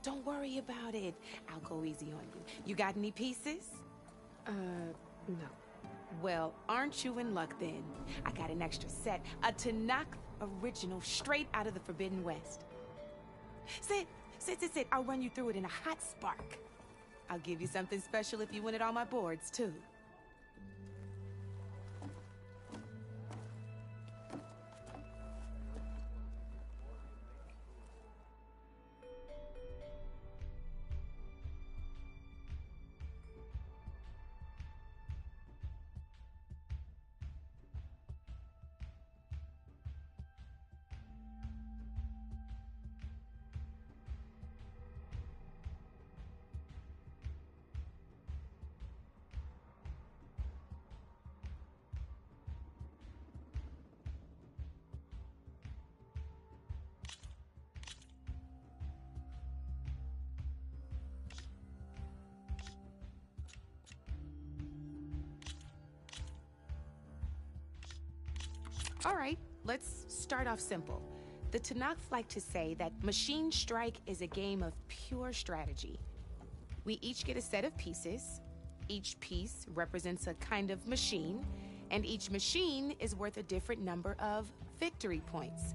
Don't worry about it. I'll go easy on you. You got any pieces? No. Well, aren't you in luck then? I got an extra set, a Tanakh original straight out of the Forbidden West. Sit. I'll run you through it in a hot spark. I'll give you something special if you win at all my boards, too. All right, let's start off simple. The Tanakh like to say that Machine Strike is a game of pure strategy. We each get a set of pieces. Each piece represents a kind of machine, and each machine is worth a different number of victory points.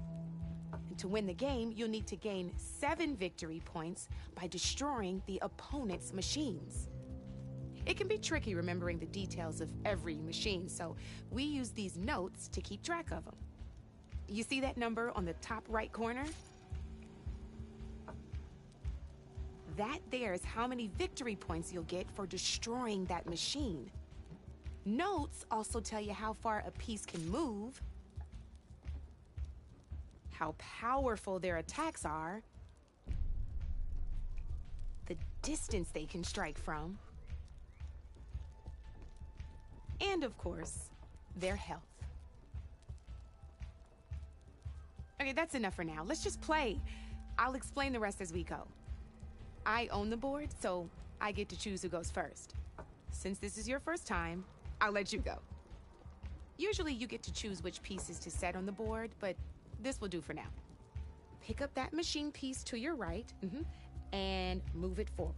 And to win the game, you'll need to gain 7 victory points by destroying the opponent's machines. It can be tricky remembering the details of every machine, so we use these notes to keep track of them. You see that number on the top right corner? That there is how many victory points you'll get for destroying that machine. Notes also tell you how far a piece can move, how powerful their attacks are, the distance they can strike from, and of course, their health. Okay, that's enough for now. Let's just play. I'll explain the rest as we go. I own the board, so I get to choose who goes first. Since this is your first time, I'll let you go. Usually you get to choose which pieces to set on the board, but this will do for now. Pick up that machine piece to your right, and move it forward.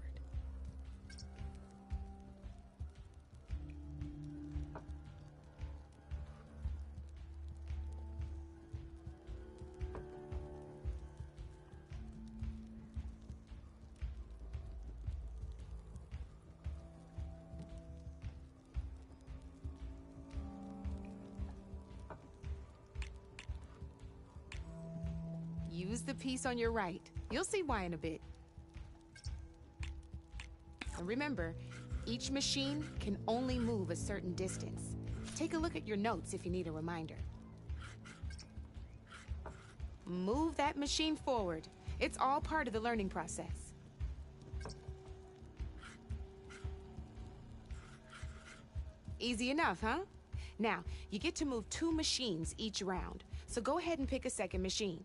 Use the piece on your right. You'll see why in a bit. And remember, each machine can only move a certain distance. Take a look at your notes if you need a reminder. Move that machine forward. It's all part of the learning process. Easy enough, huh? Now, you get to move 2 machines each round, so go ahead and pick a second machine.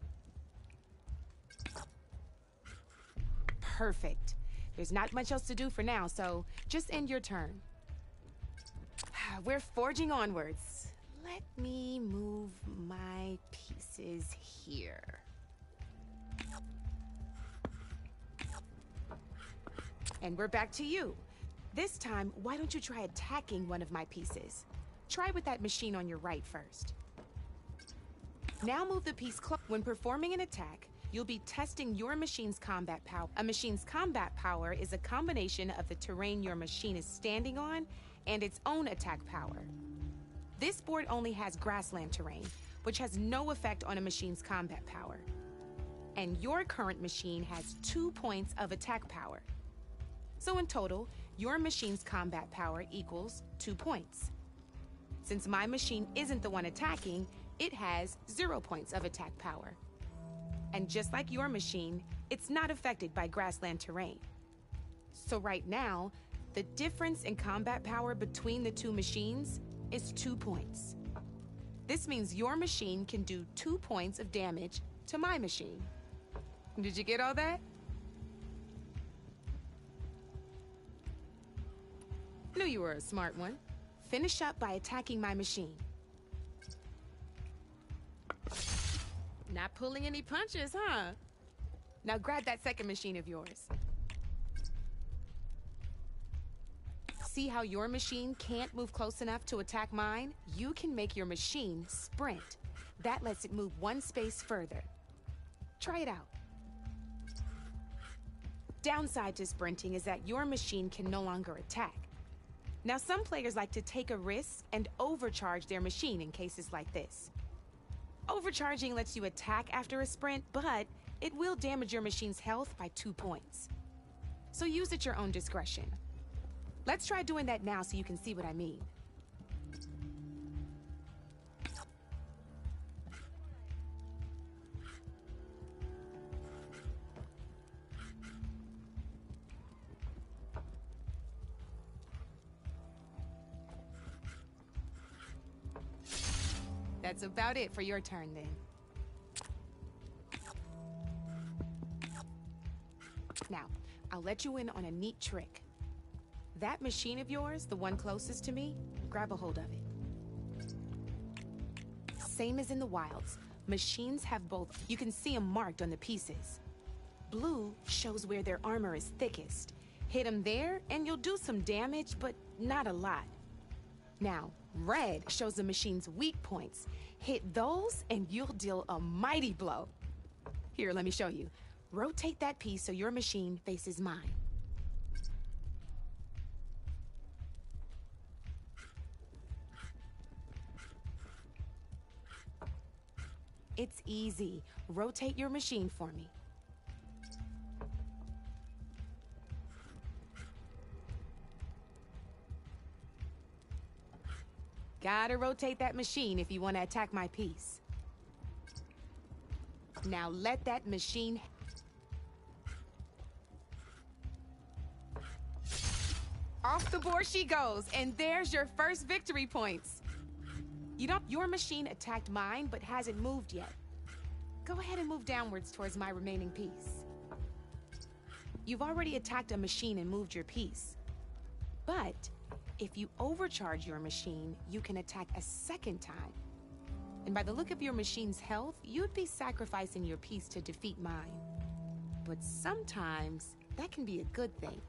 Perfect. There's not much else to do for now, so just end your turn. We're forging onwards. Let me move my pieces here. And we're back to you. This time, why don't you try attacking one of my pieces? Try with that machine on your right first. Now move the piece close. When performing an attack, you'll be testing your machine's combat power. A machine's combat power is a combination of the terrain your machine is standing on and its own attack power. This board only has grassland terrain, which has no effect on a machine's combat power. And your current machine has 2 points of attack power. So in total, your machine's combat power equals 2 points. Since my machine isn't the one attacking, it has 0 points of attack power. And just like your machine, it's not affected by grassland terrain. So right now, the difference in combat power between the 2 machines is 2 points. This means your machine can do 2 points of damage to my machine. Did you get all that? Knew you were a smart one. Finish up by attacking my machine. Not pulling any punches, huh? Now grab that second machine of yours. See how your machine can't move close enough to attack mine? You can make your machine sprint. That lets it move one space further. Try it out. Downside to sprinting is that your machine can no longer attack. Now, some players like to take a risk and overcharge their machine in cases like this. Overcharging lets you attack after a sprint, but it will damage your machine's health by 2 points. So use at your own discretion. Let's try doing that now so you can see what I mean. That's about it for your turn, then. Now, I'll let you in on a neat trick. That machine of yours, the one closest to me, grab a hold of it. Same as in the wilds, machines have both. You can see them marked on the pieces. Blue shows where their armor is thickest. Hit them there, and you'll do some damage, but not a lot. Now, red shows the machine's weak points. Hit those, and you'll deal a mighty blow. Here, let me show you. Rotate that piece so your machine faces mine. It's easy. Rotate your machine for me. Gotta rotate that machine if you want to attack my piece. Now let that machine... Off the board she goes, and there's your first victory points. Your machine attacked mine, but hasn't moved yet. Go ahead and move downwards towards my remaining piece. You've already attacked a machine and moved your piece. But if you overcharge your machine, you can attack a second time. And by the look of your machine's health, you'd be sacrificing your piece to defeat mine. But sometimes, that can be a good thing.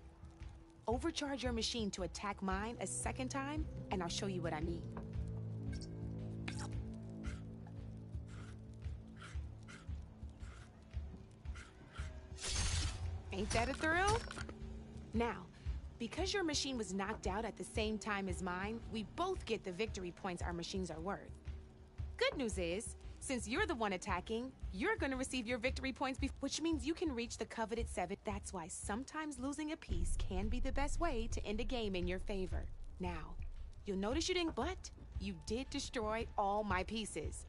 Overcharge your machine to attack mine a second time, and I'll show you what I mean. Ain't that a thrill? Now, because your machine was knocked out at the same time as mine, we both get the victory points our machines are worth. Good news is, since you're the one attacking, you're gonna receive your victory points, which means you can reach the coveted 7. That's why sometimes losing a piece can be the best way to end a game in your favor. Now, you'll notice you didn't, but you did destroy all my pieces.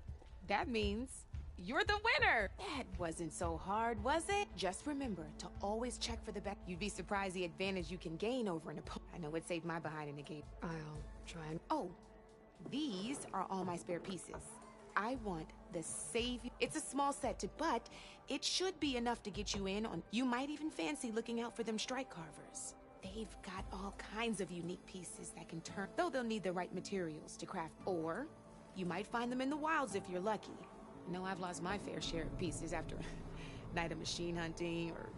That means you're the winner! That wasn't so hard, was it? Just remember to always check for the best. You'd be surprised the advantage you can gain over an opponent. I know it saved my behind in the game. I'll try and... Oh, these are all my spare pieces. I want the savior. It's a small set, but it should be enough to get you in on. You might even fancy looking out for them strike carvers. They've got all kinds of unique pieces that can turn, though they'll need the right materials to craft. Or you might find them in the wilds if you're lucky. You know, I've lost my fair share of pieces after a night of machine hunting or...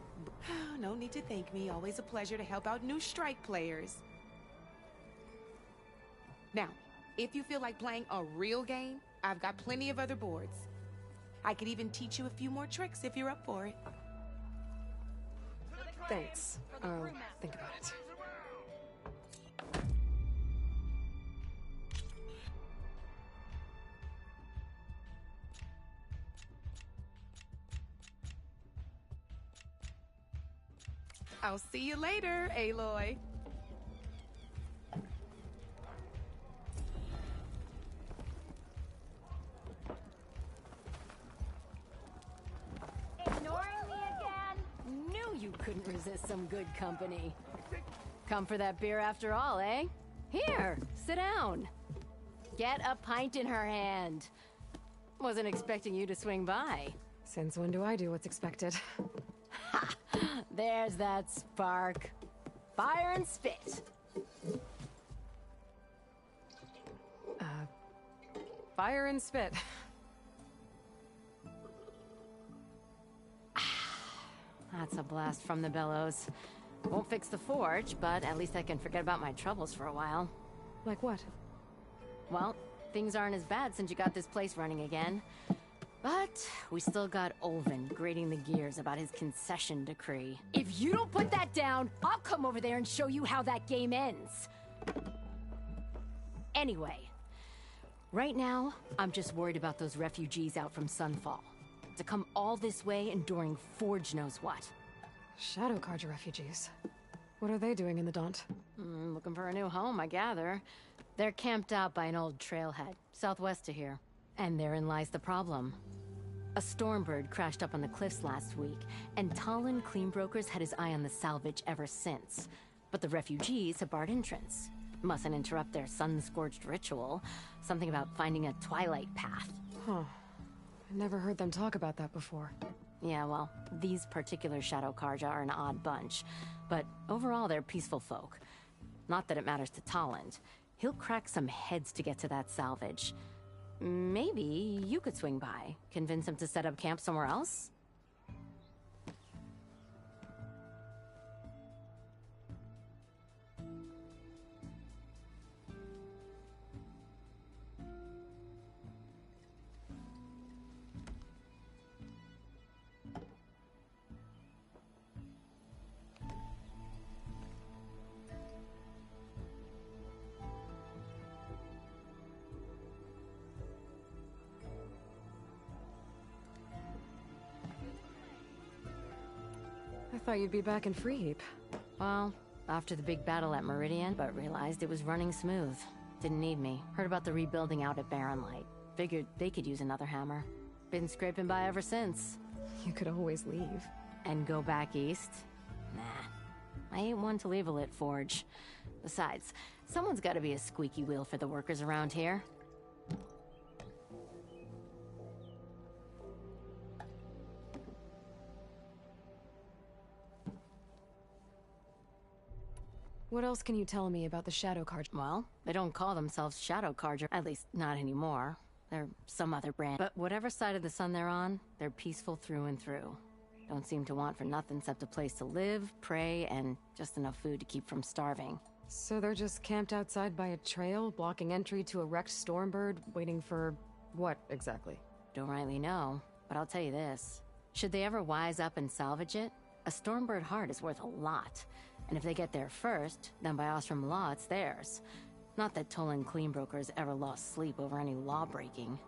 No need to thank me. Always a pleasure to help out new strike players. Now, if you feel like playing a real game, I've got plenty of other boards. I could even teach you a few more tricks if you're up for it. Thanks. I'll think about it. I'll see you later, Aloy. Ignoring me again? Knew you couldn't resist some good company. Come for that beer after all, eh? Here, sit down. Get a pint in her hand. Wasn't expecting you to swing by. Since when do I do what's expected? Ha! There's that spark. Fire and spit. Fire and spit. That's a blast from the bellows. Won't fix the forge, but at least I can forget about my troubles for a while. Like what? Well, things aren't as bad since you got this place running again. But we still got Olvin grating the gears about his concession decree. If you don't put that down, I'll come over there and show you how that game ends. Anyway, right now, I'm just worried about those refugees out from Sunfall. To come all this way enduring Forge knows what. Shadow Carja refugees. What are they doing in the Daunt? Looking for a new home, I gather. They're camped out by an old trailhead, southwest of here. And therein lies the problem. A Stormbird crashed up on the cliffs last week, and Talon Cleanbrokers had his eye on the salvage ever since. But the refugees have barred entrance. Mustn't interrupt their sun-scorched ritual. Something about finding a twilight path. Huh. I never heard them talk about that before. Yeah, well, these particular Shadow Carja are an odd bunch. But overall, they're peaceful folk. Not that it matters to Talon. He'll crack some heads to get to that salvage. Maybe you could swing by, convince him to set up camp somewhere else? I thought you'd be back in Freeheap. Well, after the big battle at Meridian, but realized it was running smooth. Didn't need me. Heard about the rebuilding out at Barren Light. Figured they could use another hammer. Been scraping by ever since. You could always leave. And go back east? Nah. I ain't one to leave a lit forge. Besides, someone's gotta be a squeaky wheel for the workers around here. What else can you tell me about the Shadow Carja? Well, they don't call themselves Shadow Carja, at least not anymore. They're some other brand. But whatever side of the sun they're on, they're peaceful through and through. Don't seem to want for nothing except a place to live, pray, and just enough food to keep from starving. So they're just camped outside by a trail, blocking entry to a wrecked Stormbird, waiting for what exactly? Don't rightly know, but I'll tell you this. Should they ever wise up and salvage it, a Stormbird heart is worth a lot. And if they get there first, then by Ostrom law, it's theirs. Not that Tolan Cleanbrokers ever lost sleep over any law breaking.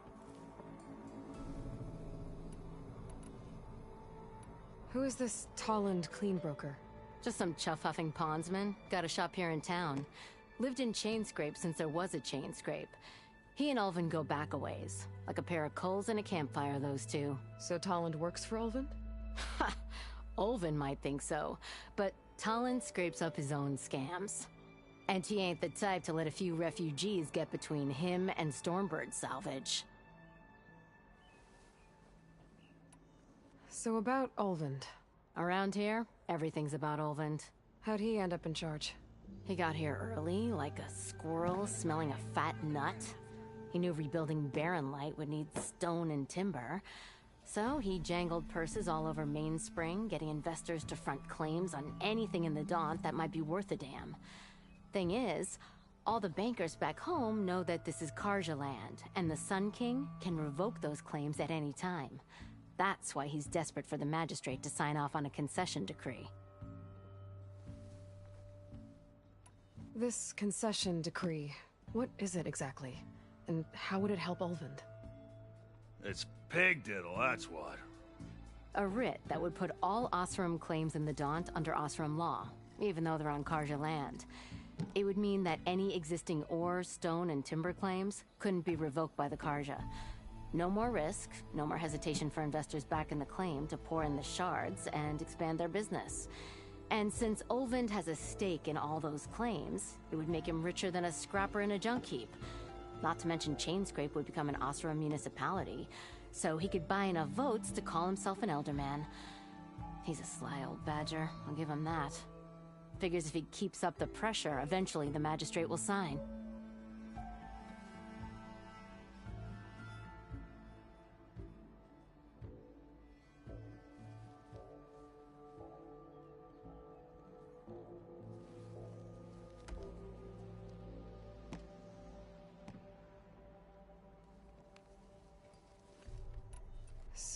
Who is this Tolland Cleanbroker? Just some chuff-huffing pondsman. Got a shop here in town. Lived in Chainscrape since there was a Chainscrape. He and Ulvin go back a ways. Like a pair of coals and a campfire, those two. So Tolland works for Ulvin? Ha! Ulvin might think so, but Talon scrapes up his own scams. And he ain't the type to let a few refugees get between him and Stormbird salvage. So about Ulvund. Around here, everything's about Ulvund. How'd he end up in charge? He got here early, like a squirrel smelling a fat nut. He knew rebuilding Barren Light would need stone and timber. So he jangled purses all over Mainspring, getting investors to front claims on anything in the Daunt that might be worth a damn. Thing is, all the bankers back home know that this is Carja land, and the Sun King can revoke those claims at any time. That's why he's desperate for the magistrate to sign off on a concession decree. This concession decree, what is it exactly? And how would it help Ulvund? It's pig diddle, that's what. A writ that would put all Osram claims in the Daunt under Osram law, even though they're on Carja land. It would mean that any existing ore, stone, and timber claims couldn't be revoked by the Carja. No more risk, no more hesitation for investors back in the claim to pour in the shards and expand their business. And since Ulvund has a stake in all those claims, it would make him richer than a scrapper in a junk heap. Not to mention Chainscrape would become an Osram municipality, so he could buy enough votes to call himself an Elderman. He's a sly old badger, I'll give him that. Figures if he keeps up the pressure, eventually the magistrate will sign.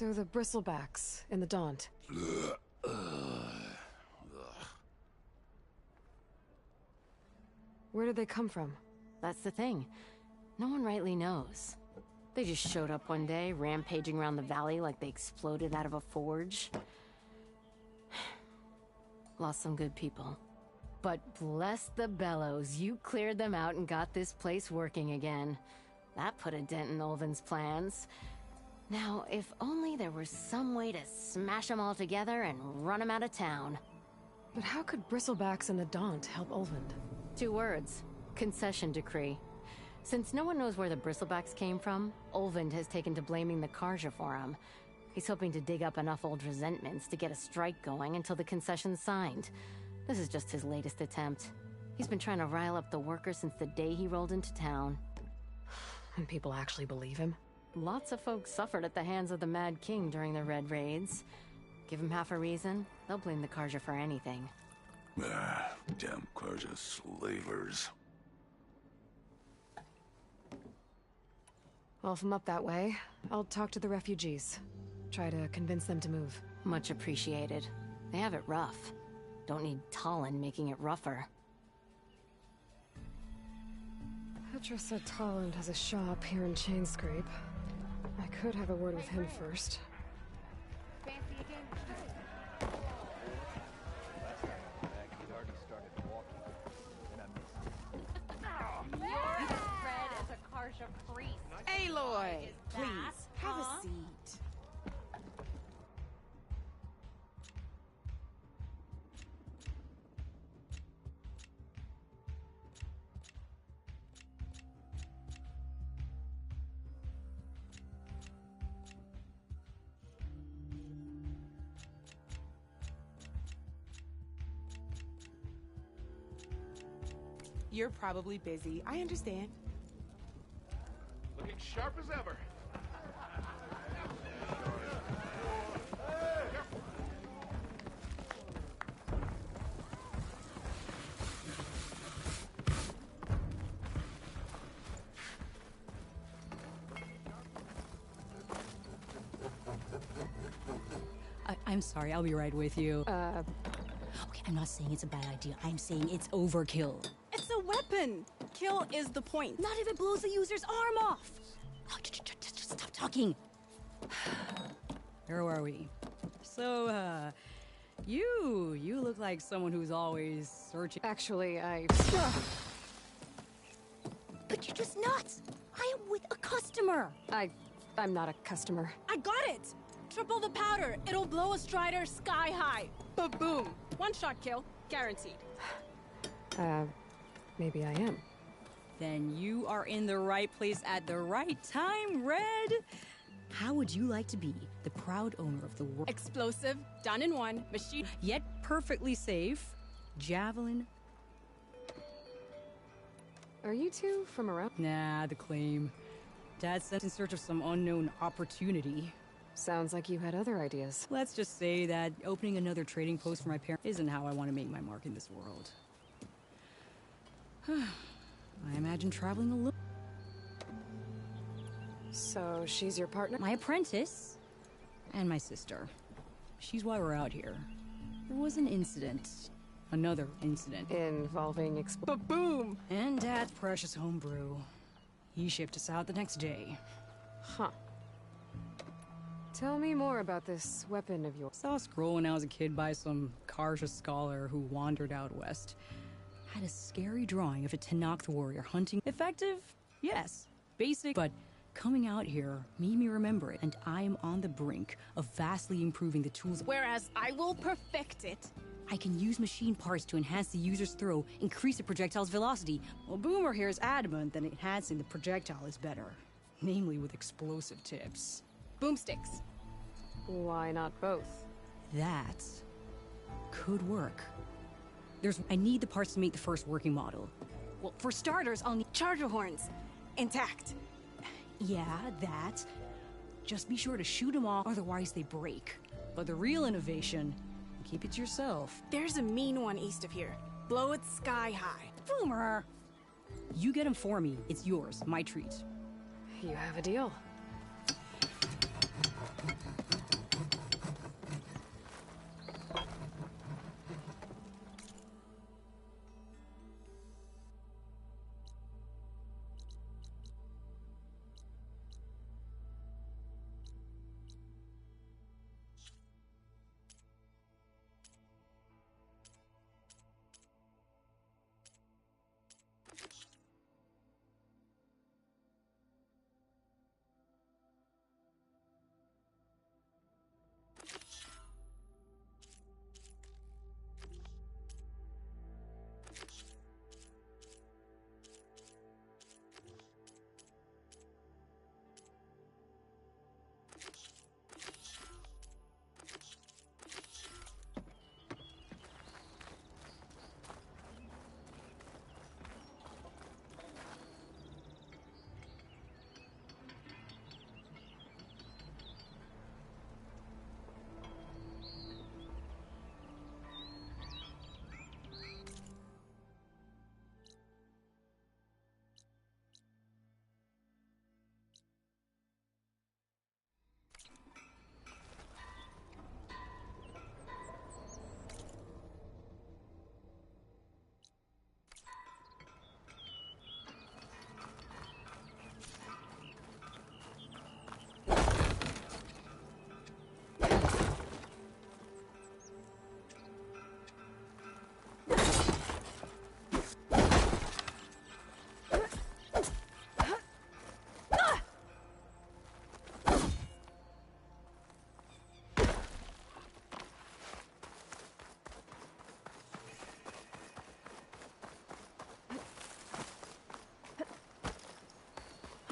So the bristlebacks in the Daunt. Where did they come from? That's the thing. No one rightly knows. They just showed up one day, rampaging around the valley like they exploded out of a forge. Lost some good people. But bless the bellows, you cleared them out and got this place working again. That put a dent in Ulvin's plans. Now, if only there was some way to smash them all together and run them out of town. But how could bristlebacks and the Daunt help Ulvund? 2 words. Concession decree. Since no one knows where the bristlebacks came from, Ulvund has taken to blaming the Karja for them. He's hoping to dig up enough old resentments to get a strike going until the concession's signed. This is just his latest attempt. He's been trying to rile up the workers since the day he rolled into town. And people actually believe him? Lots of folks suffered at the hands of the Mad King during the Red Raids. Give him half a reason, they'll blame the Karja for anything. Damn Karja slavers. Well, if I'm up that way, I'll talk to the refugees. Try to convince them to move. Much appreciated. They have it rough. Don't need Talon making it rougher. Petra said Talland has a shop here in Chainscrape. I could have a word with him first. Fancy again? Aloy, please, have a seat. You're probably busy. I understand. Looking sharp as ever. I'm sorry, I'll be right with you. Okay, I'm not saying it's a bad idea. I'm saying it's overkill. It's a weapon! Kill is the point. Not if it blows the user's arm off! Oh, just stop talking. Where were we? So, you look like someone who's always searching. Actually, But you're just nuts! I am with a customer! I'm not a customer. I got it! Triple the powder. It'll blow a Strider sky high. Ba-boom. One shot kill. Guaranteed. Maybe I am. Then you are in the right place at the right time, Red! How would you like to be the proud owner of the world? Explosive, done in one, machine... Yet perfectly safe. Javelin. Are you two from around? Nah, the claim. Dad sent in search of some unknown opportunity. Sounds like you had other ideas. Let's just say that opening another trading post for my parents isn't how I want to make my mark in this world. I imagine traveling alone. So she's your partner? My apprentice and my sister. She's why we're out here. There was an incident. Another incident. Involving Ba-boom! And Dad's precious homebrew. He shipped us out the next day. Huh. Tell me more about this weapon of yours. Saw a scroll when I was a kid by some Karja scholar who wandered out west. Had a scary drawing of a Tenakth warrior hunting. Effective? Yes. Basic, but coming out here made me remember it, and I am on the brink of vastly improving the tools. Whereas I will perfect it. I can use machine parts to enhance the user's throw, increase the projectile's velocity. Well, Boomer here is adamant that enhancing the projectile is better. Namely with explosive tips. Boomsticks. Why not both? That could work. I need the parts to make the first working model. Well, for starters, I'll need charger horns. Intact. Yeah, that. Just be sure to shoot them off, otherwise they break. But the real innovation, keep it to yourself. There's a mean one east of here. Blow it sky high. Boomer! You get him for me. It's yours. My treat. You have a deal.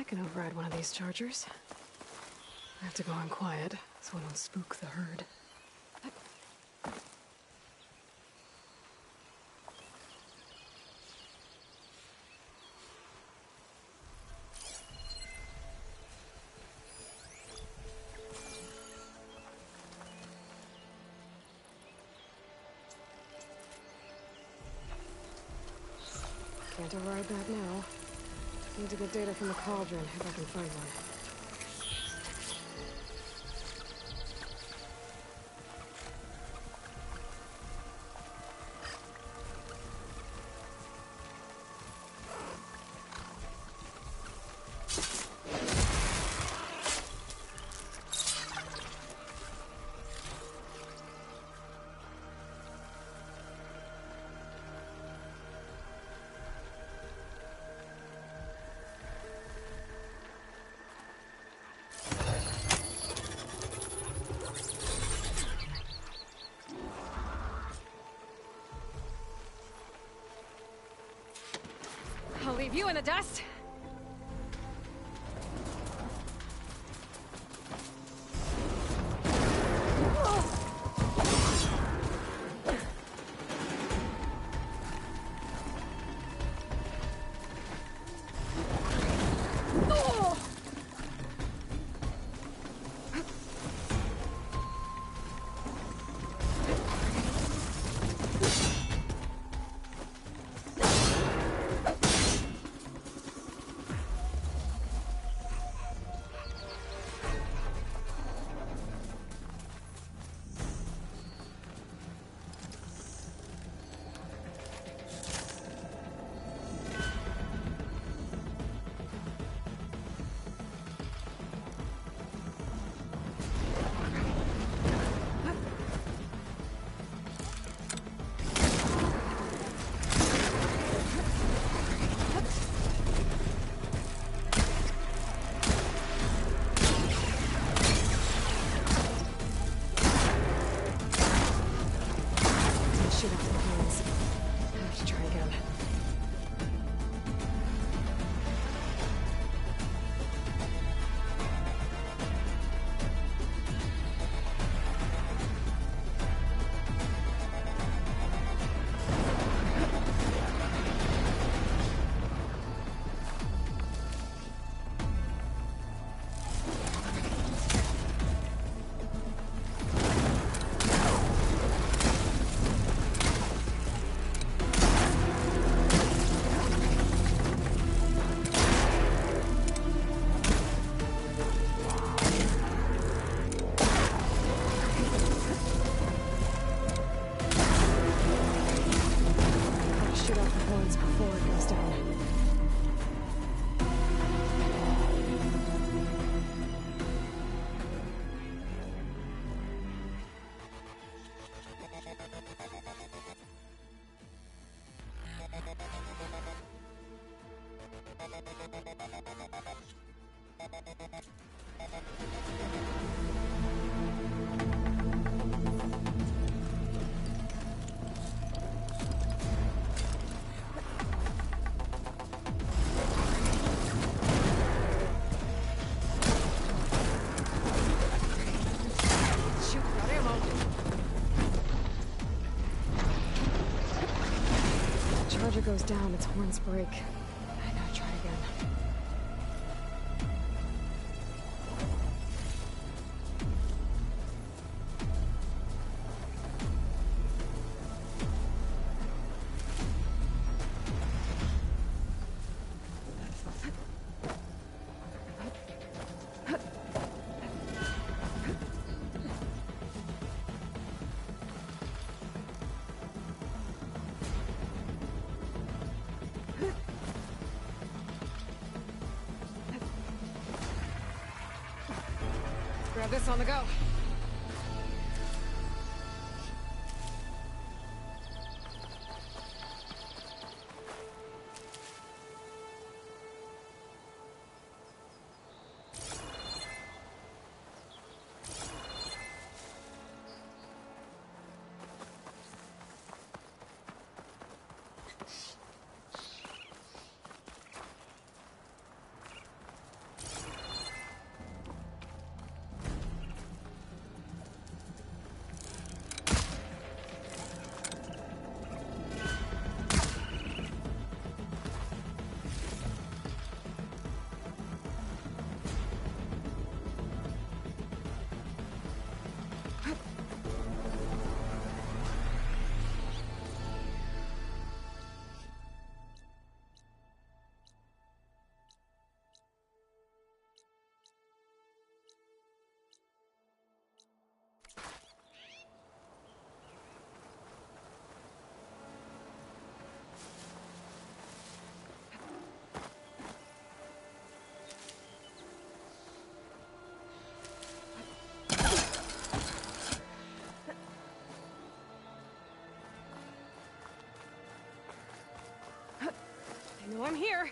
can override one of these chargers. I have to go on quiet, so I don't spook the herd. Can't override that now. Need to get data from the cauldron, if I can find one. I'll leave you in the dust. Shit out of my hands. I have to try again. Before it goes down. Charger goes down, its horns break. I gotta try again. Grab this on the go. know I'm here.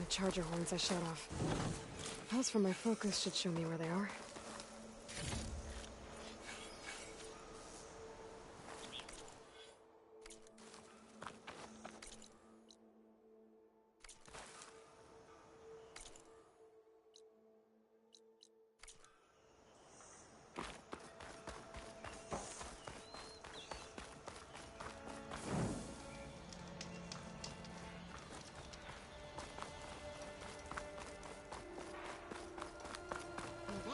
the charger horns I shut off. Pulse from my focus should show me where they are.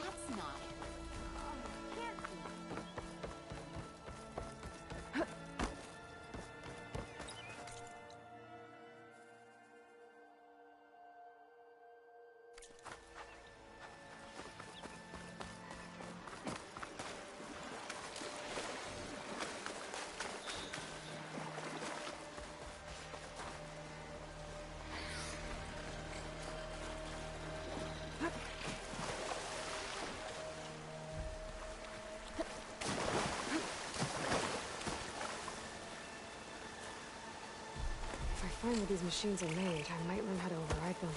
That's not it. Oh, can't be. If I find where these machines are made, I might learn how to override them.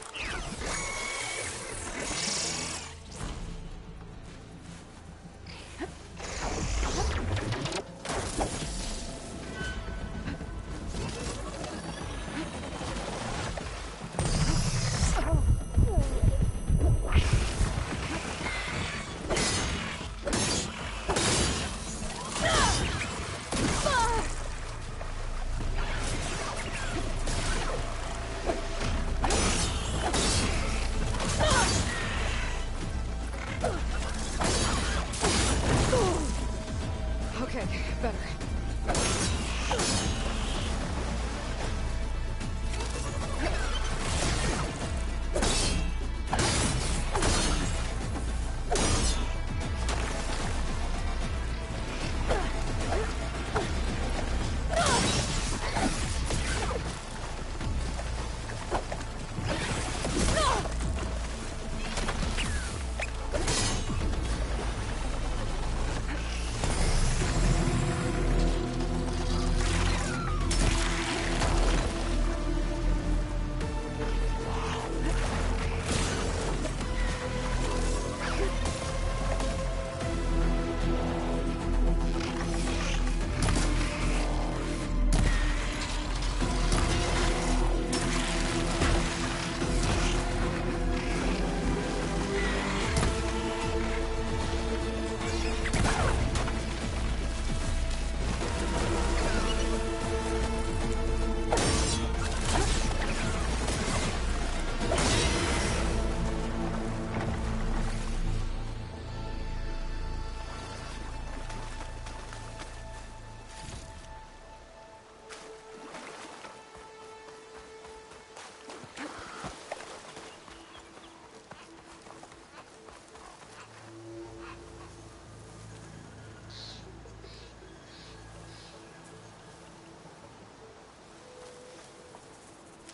Okay, better.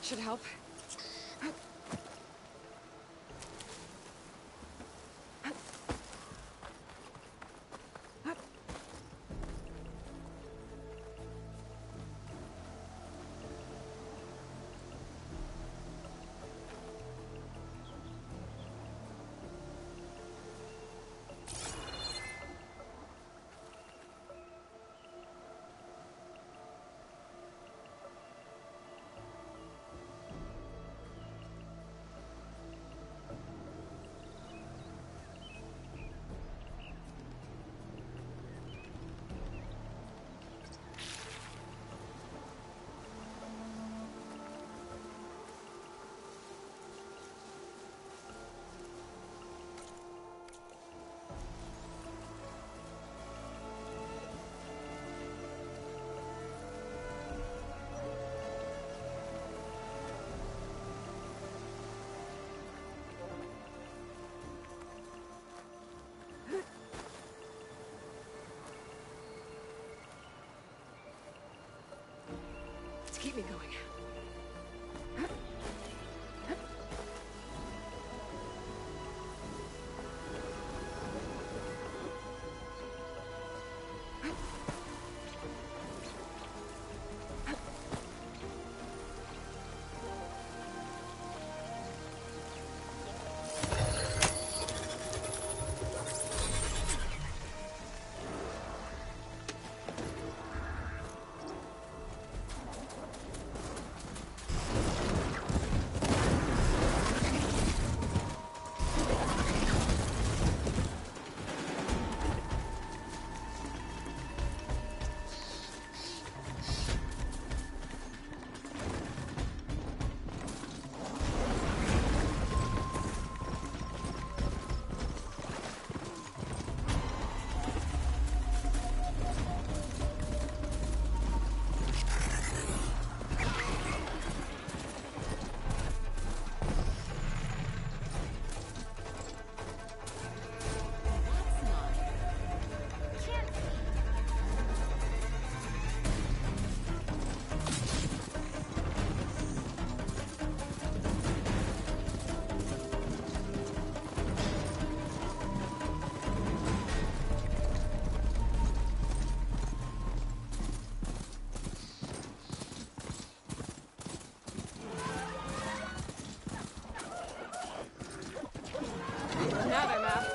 Should help. To keep me going. Now they're mad.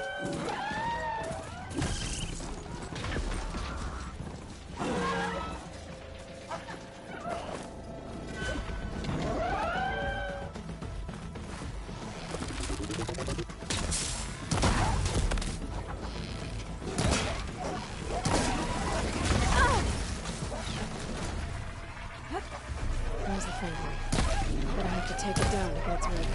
There's the family. But I have to take it down to get through.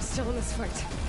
Still in this fight.